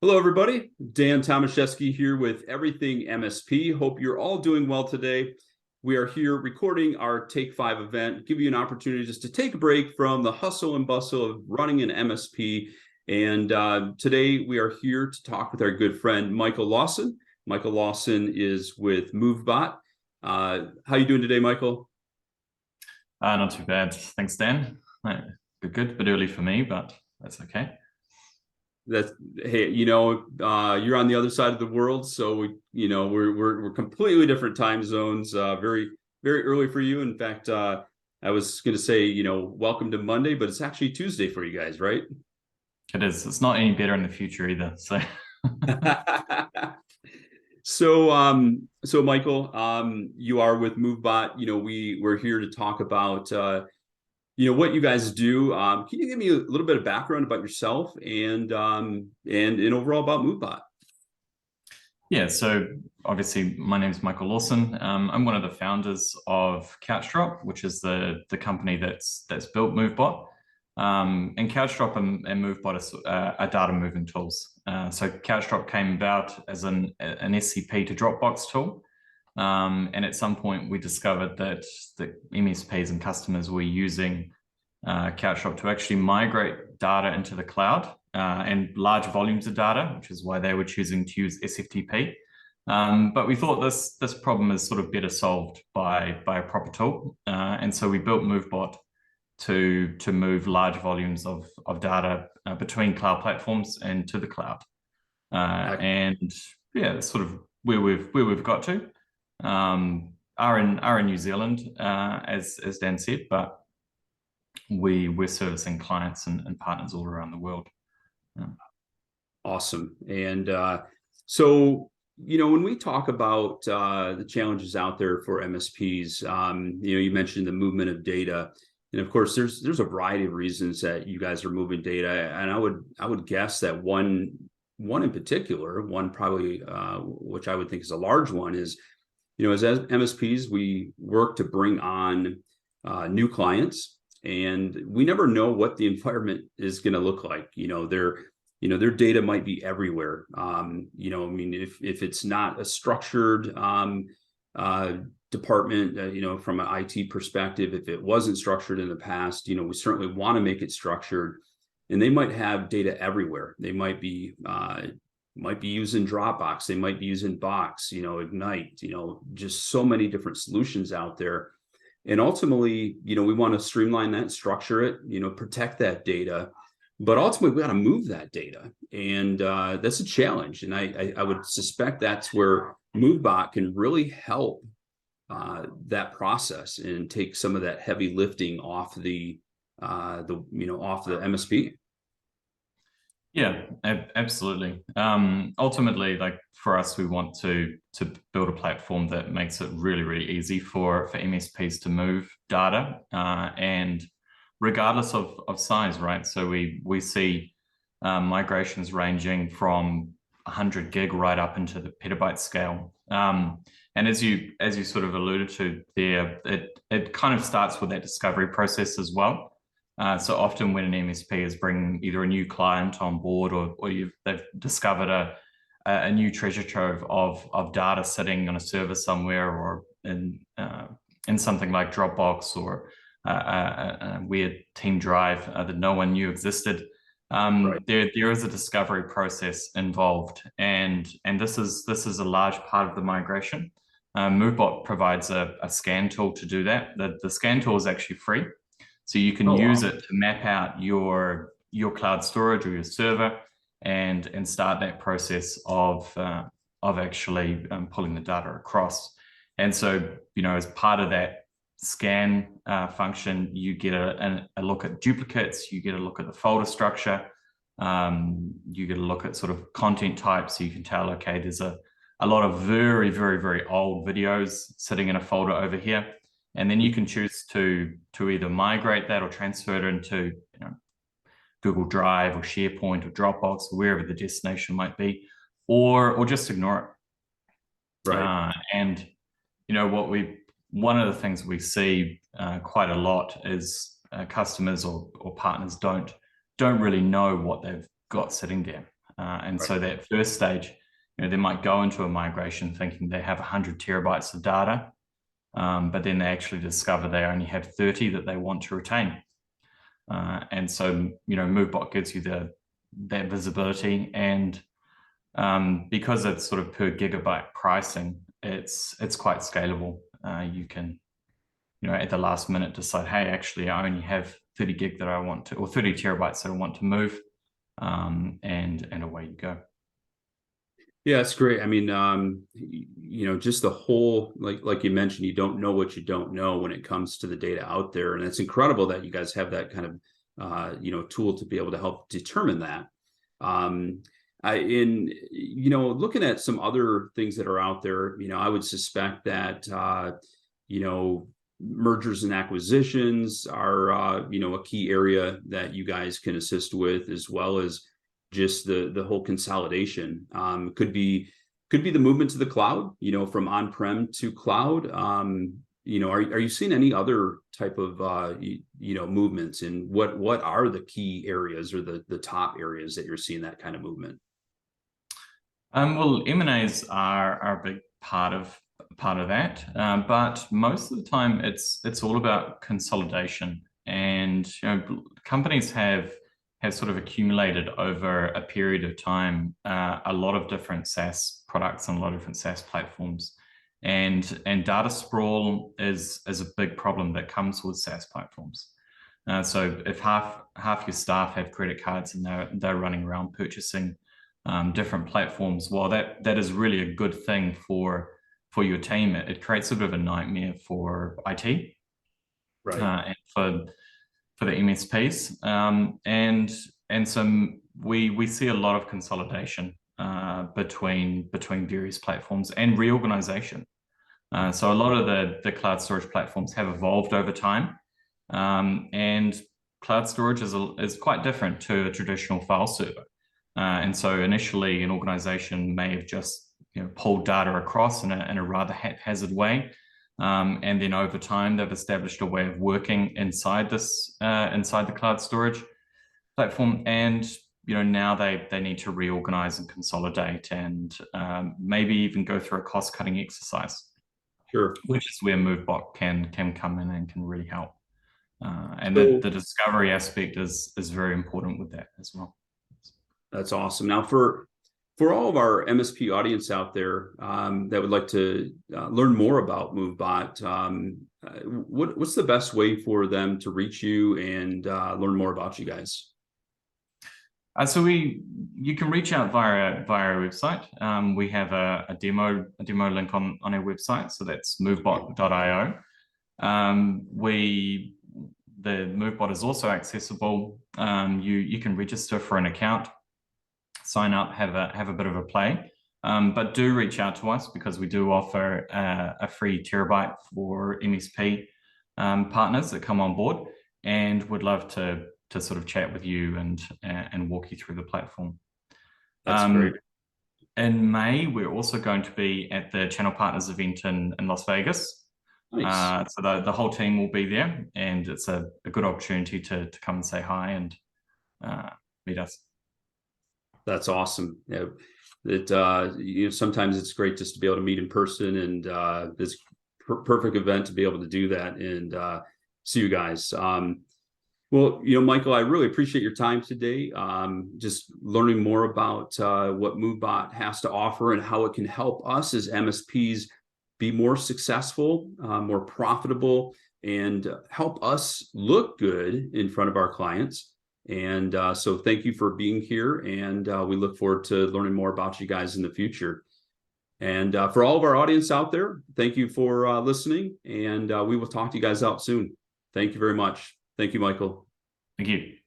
Hello, everybody. Dan Tomaszewski here with Everything MSP. Hope you're all doing well today. We are here recording our Take 5 event, give you an opportunity just to take a break from the hustle and bustle of running an MSP. And today we are here to talk with our good friend, Michael Lawson. Michael Lawson is with Movebot. How you doing today, Michael? Not too bad. Thanks, Dan. Good. Bit early for me, but that's okay. That's Hey, you're on the other side of the world, so we're completely different time zones. Very early for you. In fact, I was going to say, welcome to Monday, but it's actually Tuesday for you guys, right? It is. It's not any better in the future either. So So Michael, you are with Movebot. We're here to talk about what you guys do. Can you give me a little bit of background about yourself and overall about Movebot? yeah. So obviously, my name is Michael Lawson. I'm one of the founders of CouchDrop, which is the company that's built Movebot. And CouchDrop and Movebot are data moving tools. So CouchDrop came about as an SCP to Dropbox tool. And at some point, we discovered that the MSPs and customers were using CouchDrop to actually migrate data into the cloud and large volumes of data, which is why they were choosing to use SFTP. But we thought this problem is sort of better solved by a proper tool. And so we built Movebot to move large volumes of data between cloud platforms and to the cloud. And yeah, that's sort of where we've got to. Are in New Zealand, as Dan said, but we're servicing clients and partners all around the world. Awesome. And so, when we talk about the challenges out there for MSPs, you mentioned the movement of data. And of course, there's a variety of reasons that you guys are moving data. And I would guess that one in particular, one probably which I would think is a large one, is as MSPs, we work to bring on new clients, and we never know what the environment is going to look like. Their data might be everywhere. If it's not a structured department, from an IT perspective, if it wasn't structured in the past, we certainly want to make it structured. And they might have data everywhere. They might be using Dropbox, they might be using Box, Ignite, just so many different solutions out there. And ultimately, we want to streamline that, structure it, protect that data. But ultimately, we got to move that data. And that's a challenge. And I would suspect that's where Movebot can really help that process and take some of that heavy lifting off the MSP. Yeah, absolutely. Ultimately, like for us, we want to build a platform that makes it really, really easy for MSPs to move data, and regardless of size, right? So we see migrations ranging from 100 gig right up into the petabyte scale. And as you sort of alluded to there, it kind of starts with that discovery process as well. So often when an MSP is bringing either a new client on board or they've discovered a new treasure trove of data sitting on a server somewhere or in something like Dropbox or a weird team drive that no one knew existed. Right. There is a discovery process involved, and this is a large part of the migration. Movebot provides a scan tool to do that. The scan tool is actually free. So you can use it to map out your cloud storage or your server and start that process of actually pulling the data across. And so, as part of that scan function, you get a look at duplicates, you get a look at the folder structure, you get a look at sort of content types, so you can tell, okay, there's a lot of very, very, very old videos sitting in a folder over here. And then you can choose to either migrate that or transfer it into Google Drive or SharePoint or Dropbox or wherever the destination might be, or just ignore it. Right. And one of the things we see quite a lot is customers or partners don't really know what they've got sitting there. And Right. so that first stage, they might go into a migration thinking they have 100 terabytes of data, but then they actually discover they only have 30 that they want to retain. And so, Movebot gives you that visibility, and because it's sort of per gigabyte pricing, it's quite scalable. You can, at the last minute decide, hey, actually, I only have 30 gig that I want to, or 30 terabytes that I want to move, and away you go. Yeah, it's great. I mean, just the whole, like you mentioned, you don't know what you don't know when it comes to the data out there, and it's incredible that you guys have that kind of tool to be able to help determine that. Looking at some other things that are out there, I would suspect that mergers and acquisitions are a key area that you guys can assist with, as well as just the whole consolidation. Could be the movement to the cloud, from on-prem to cloud. Are you seeing any other type of movements, and what are the key areas or the top areas that you're seeing that kind of movement? Well, M&As are a big part of that, but most of the time it's all about consolidation, and companies have sort of accumulated over a period of time a lot of different SaaS products and a lot of different SaaS platforms, and data sprawl is a big problem that comes with SaaS platforms. So if half your staff have credit cards and they're running around purchasing different platforms, well, that is really a good thing for your team. It creates a bit of a nightmare for IT, Right. and for the MSPs, and so we see a lot of consolidation between various platforms and reorganization. So a lot of the cloud storage platforms have evolved over time, and cloud storage is quite different to a traditional file server. And so initially, an organization may have just pulled data across in a rather haphazard way, and then over time they've established a way of working inside the cloud storage platform, and now they need to reorganize and consolidate, and maybe even go through a cost-cutting exercise. Sure. Which is where Movebot can come in and can really help. And So the discovery aspect is very important with that as well. that's awesome. Now, for all of our MSP audience out there that would like to learn more about Movebot, what's the best way for them to reach you and learn more about you guys? So you can reach out via our website. We have a demo link on our website, so that's movebot.io. The Movebot is also accessible. You can register for an account, sign up, have a bit of a play, but do reach out to us, because we do offer a free terabyte for MSP partners that come on board, and would love to sort of chat with you and walk you through the platform. That's great. In May, we're also going to be at the Channel Partners event in Las Vegas. Nice. So the whole team will be there, and it's a good opportunity to come and say hi and meet us. That's awesome. Sometimes it's great just to be able to meet in person, and this perfect event to be able to do that and see you guys. Well, Michael, I really appreciate your time today. Just learning more about what Movebot has to offer and how it can help us as MSPs be more successful, more profitable, and help us look good in front of our clients. And so thank you for being here, and we look forward to learning more about you guys in the future. And for all of our audience out there, thank you for listening, and we will talk to you guys out soon. Thank you very much. Thank you, Michael. Thank you.